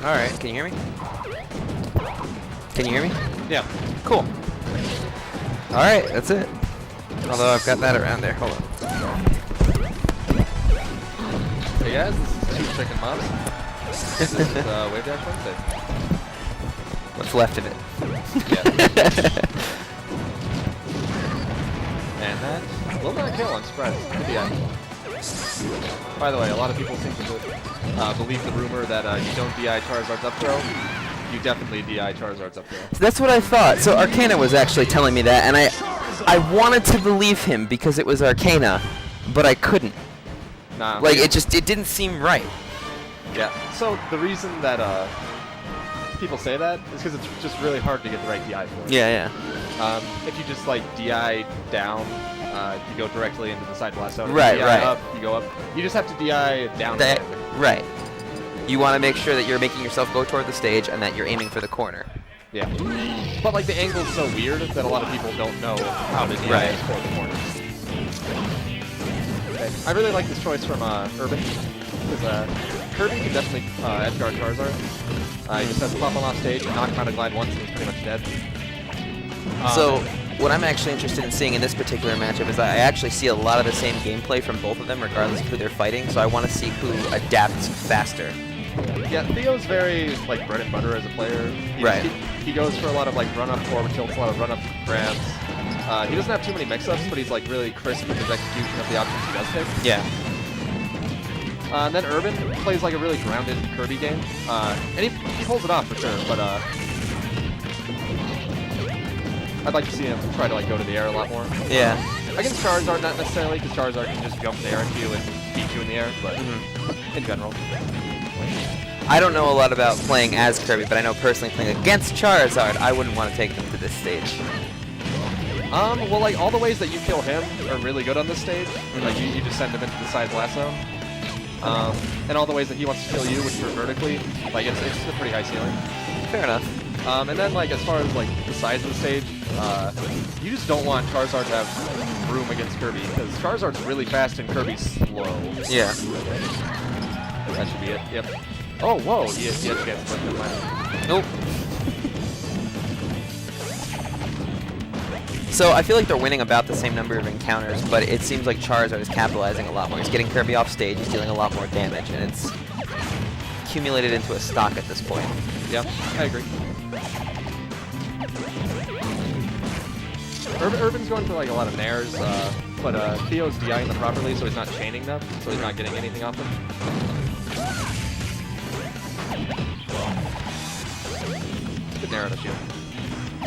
Alright, can you hear me? Can you hear me? Yeah. Cool. Alright, that's it. Although I've got that around there. Hold on. Hey guys, this is Two Chicken Moms. This is WDW Wednesday. What's left of it? Yeah. And that will not kill, I'm surprised. Good DI. By the way, a lot of people seem to believe the rumor that you don't DI Charizard's up throw. You definitely DI Charizard's up throw. So that's what I thought. So Arcana was actually telling me that, and I wanted to believe him because it was Arcana, but I couldn't. Nah. Like, it didn't seem right. Yeah. So the reason that people say that is because it's just really hard to get the right DI for it. Yeah, yeah. If you just like DI down, you go directly into the side blast zone. Right, DI right. up, you go up. You just have to DI down. Right. You want to make sure that you're making yourself go toward the stage and that you're aiming for the corner. Yeah. But like the angle's so weird that a lot of people don't know how to DI for the corner. Okay. I really like this choice from Urban, because Kirby can definitely edgeguard Charizard. He just has to pop him off stage and knock him out of glide once and he's pretty much dead. So, what I'm actually interested in seeing in this particular matchup is I actually see a lot of the same gameplay from both of them, regardless of who they're fighting, so I want to see who adapts faster. Yeah, Theo's very, like, bread and butter as a player. He goes for a lot of, like, run-up forward tilts, a lot of run-up grabs. He doesn't have too many mix-ups, but he's, like, really crisp with his execution of the options he does pick. Yeah. And then Urban plays, like, a really grounded Kirby game. And he pulls it off for sure, but, I'd like to see him try to, like, go to the air a lot more. Yeah. Against Charizard, not necessarily, because Charizard can just jump in the air at you and beat you in the air, but in general. I don't know a lot about playing as Kirby, but I know personally playing against Charizard, I wouldn't want to take them to this stage. Well, like, all the ways that you kill him are really good on this stage. Like, you just send him into the side blast zone. and all the ways that he wants to kill you, which are vertically, like it's a pretty high ceiling. Fair enough. And then like as far as like the size of the stage, you just don't want Charizard to have room against Kirby because Charizard's really fast and Kirby's slow. Yeah. That should be it. Yep. Oh, whoa! He had a chance to flip that. Nope. So I feel like they're winning about the same number of encounters, but it seems like Charizard is capitalizing a lot more. He's getting Kirby off stage, he's dealing a lot more damage, and it's accumulated into a stock at this point. Yeah, I agree. Urban's going for like a lot of nairs, but Theo's DIing them properly, so he's not chaining them, so he's not getting anything off them. Good nair on the shield.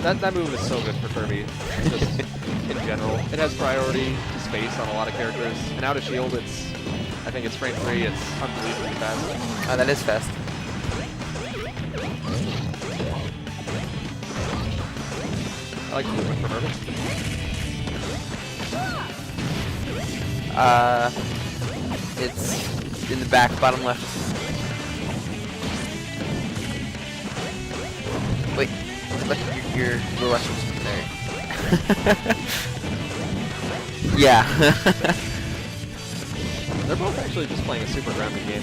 That move is so good for Kirby, just in general. It has priority to space on a lot of characters, and out of shield, I think it's frame 3, it's unbelievably fast. Oh, that is fast. I like the movement from Urban. It's in the back, bottom left. Wait, look, you're watching there. Yeah. They're both actually just playing a super grounded game.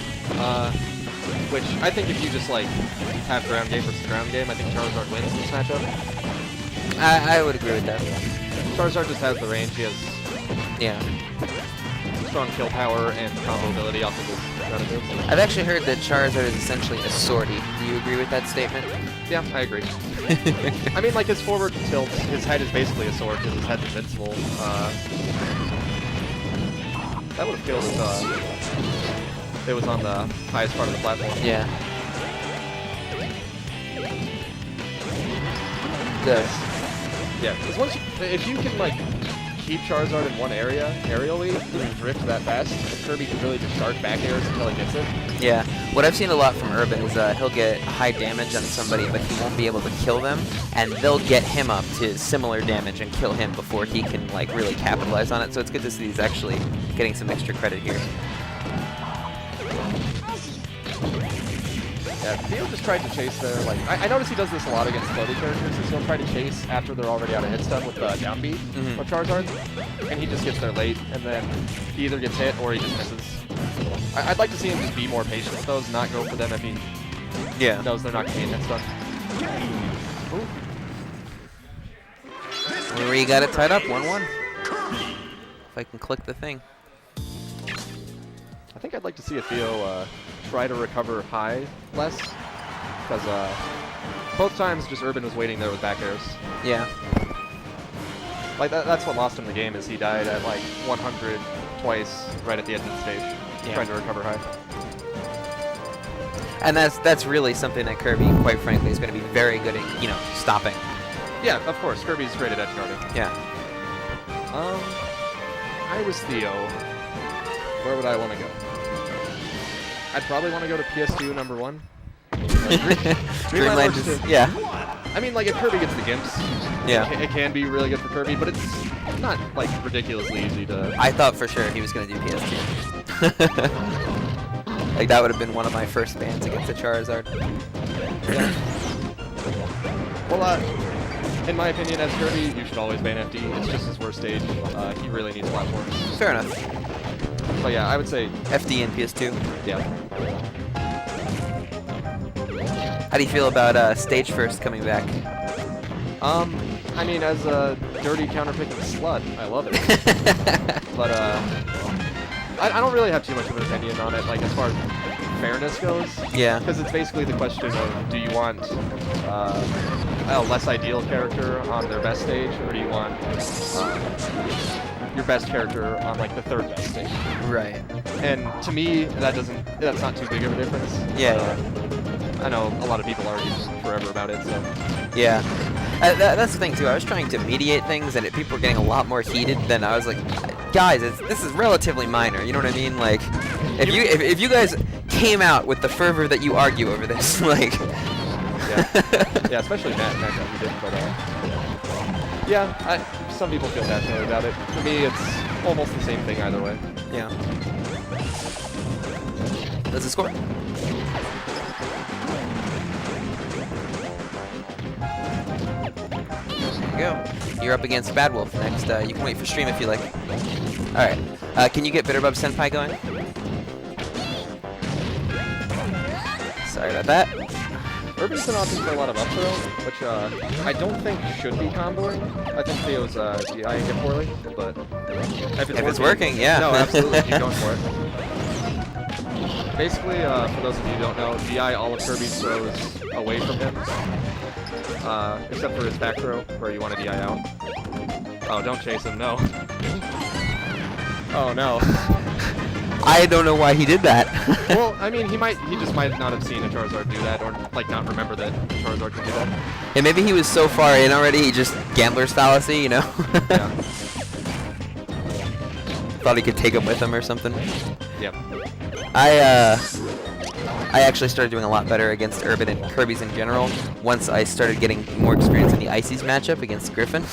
Which I think if you just like have ground game versus ground game, I think Charizard wins this matchup. I would agree with that. Charizard just has the range. He has strong kill power and combo ability off of his ground moves. I've actually heard that Charizard is essentially a swordy. Do you agree with that statement? Yeah, I agree. I mean, like his forward tilt, his head is basically a sword because his head's invincible. That would have killed if it was on the highest part of the platform. Yeah. Good. Yeah, because if you can like keep Charizard in one area aerially, he can drift that fast, and Kirby can really just start back airs until he gets it. Yeah. What I've seen a lot from Urban is he'll get high damage on somebody, but he won't be able to kill them, and they'll get him up to similar damage and kill him before he can like really capitalize on it. So it's good to see he's actually getting some extra credit here. Yeah, Theo just tried to chase there. Like I notice he does this a lot against floaty characters. Is he'll try to chase after they're already out of hit stun with the down B of Charizard, and he just gets there late, and then he either gets hit or he just misses. I'd like to see him just be more patient with those, not go for them if he knows they're not going to be in hit stun. We got it tied up, 1-1. If I can click the thing. I think I'd like to see Atheo try to recover high less, because both times just Urban was waiting there with back airs. Yeah. Like that's what lost him the game, is he died at like 100 twice right at the end of the stage, trying to recover high. And that's really something that Kirby, quite frankly, is going to be very good at, stopping. Yeah, of course. Kirby's great at edge guarding. Yeah. I was Theo. Where would I want to go? I'd probably want to go to PS2 #1. Dreamland is, yeah. I mean, like, if Kirby gets the Gimps, it can be really good for Kirby, but it's not, like, ridiculously easy to... I thought for sure he was going to do PS2. Like, that would have been one of my first bans against the Charizard. Yeah. Well, in my opinion, as Kirby, you should always ban FD. It's just his worst stage. He really needs platforms. Fair enough. But yeah, I would say... FD and PS2. Yeah. How do you feel about Stage First coming back? I mean, as a dirty counterpicking slut, I love it. But I don't really have too much of an opinion on it, like as far as fairness goes. Yeah. Because it's basically the question of, do you want a less ideal character on their best stage, or do you want your best character on like the third best stage? Right. And to me, that's not too big of a difference. Yeah. I know a lot of people argue forever about it, so. Yeah. That's the thing too. I was trying to mediate things, and people were getting a lot more heated than I was like, guys, this is relatively minor. You know what I mean? Like, if you guys came out with the fervor that you argue over this, like. Yeah, especially Matt you did, but yeah, some people feel passionately about it. For me, it's almost the same thing either way. Yeah. What's the score? There you go. You're up against Bad Wolf next. You can wait for stream if you like. Alright. Can you get Bitterbub Senpai going? Sorry about that. Urban's been opting for a lot of up throw, which I don't think should be comboing. I think Theo's DIing it poorly, but if it's working, yeah. No, absolutely, keep going for it. Basically, for those of you who don't know, DI all of Kirby's throws away from him, except for his back throw, where you want to DI out. Oh, don't chase him, no. Oh, no. I don't know why he did that. Well, I mean, he just might not have seen a Charizard do that, or like not remember that Charizard can do that. And maybe he was so far in already, he just gambler's fallacy, you know? Yeah. Thought he could take him with him or something. Yep. I actually started doing a lot better against Urban and Kirby's in general once I started getting more experience in the Icy's matchup against Griffin.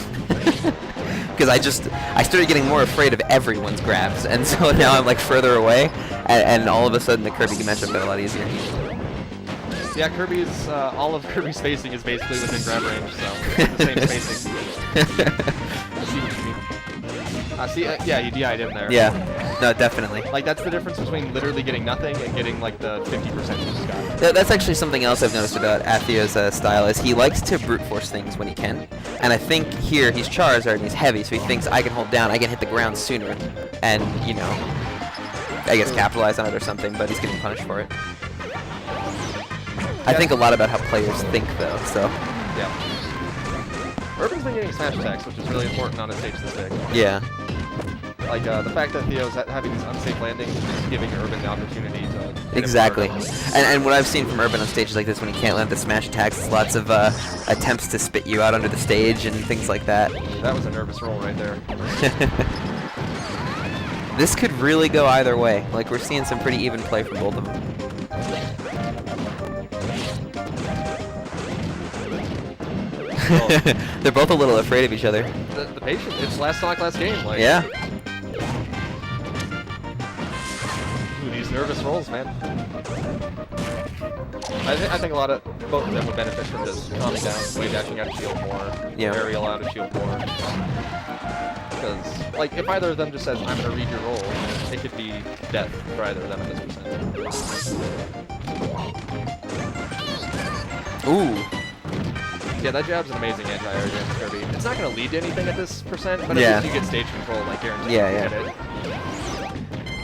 Because I started getting more afraid of everyone's grabs, and so now I'm like further away, and all of a sudden the Kirby matchup got a lot easier. Yeah, all of Kirby's spacing is basically within grab range, so the same spacing. I see what you mean. Yeah, you DI'd him there. Yeah, no, definitely. Like, that's the difference between literally getting nothing and getting, like, the 50% you just got. That's actually something else I've noticed about Atheo's style, is he likes to brute force things when he can. And I think here, he's Charizard and he's heavy, so he thinks I can hold down, I can hit the ground sooner. And, you know, I guess capitalize on it or something, but he's getting punished for it. I think a lot about how players think, though, so. Yeah. Urban's been getting smash attacks, which is really important on a stage this big. Yeah. Like, the fact that Theo's having these unsafe landings is just giving Urban the opportunity to... Exactly. And what I've seen from Urban on stages like this, when he can't land the smash attacks, is lots of attempts to spit you out under the stage and things like that. That was a nervous roll right there. This could really go either way. Like, we're seeing some pretty even play from both of them. They're both a little afraid of each other. The patient, it's last stock, last game. Like, yeah. Ooh, these nervous rolls, man. I think a lot of both of them would benefit from just calming down, wave dashing out of shield more, aerial out of shield more. Because, like, if either of them just says, I'm going to read your roll, it could be death for either of them at this percent. Ooh. Yeah, that jab's an amazing anti-air against Kirby. It's not going to lead to anything at this percent, but yeah. at least you get stage control, like guaranteed. Yeah.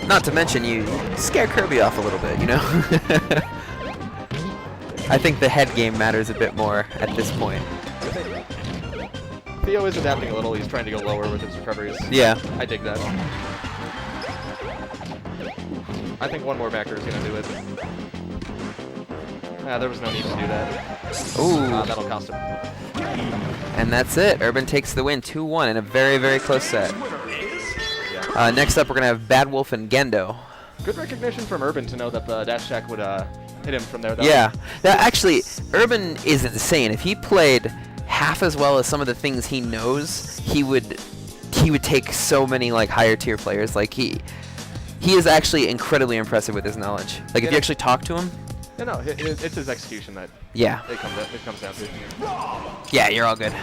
Not to mention, you scare Kirby off a little bit, you know? I think the head game matters a bit more at this point. Theo is adapting a little. He's trying to go lower with his recoveries. Yeah. I dig that. I think one more backer is going to do it. There was no need to do that. Ooh. That'll cost him. And that's it. Urban takes the win 2-1 in a very, very close set. Yeah. Next up, we're going to have Bad Wolf and Gendo. Good recognition from Urban to know that the dash attack would hit him from there, though. Yeah. Actually, Urban is insane. If he played half as well as some of the things he knows, he would take so many like higher tier players. Like he is actually incredibly impressive with his knowledge. Like if you actually talk to him. Yeah, no, it's his execution that it comes down to. Yeah, you're all good.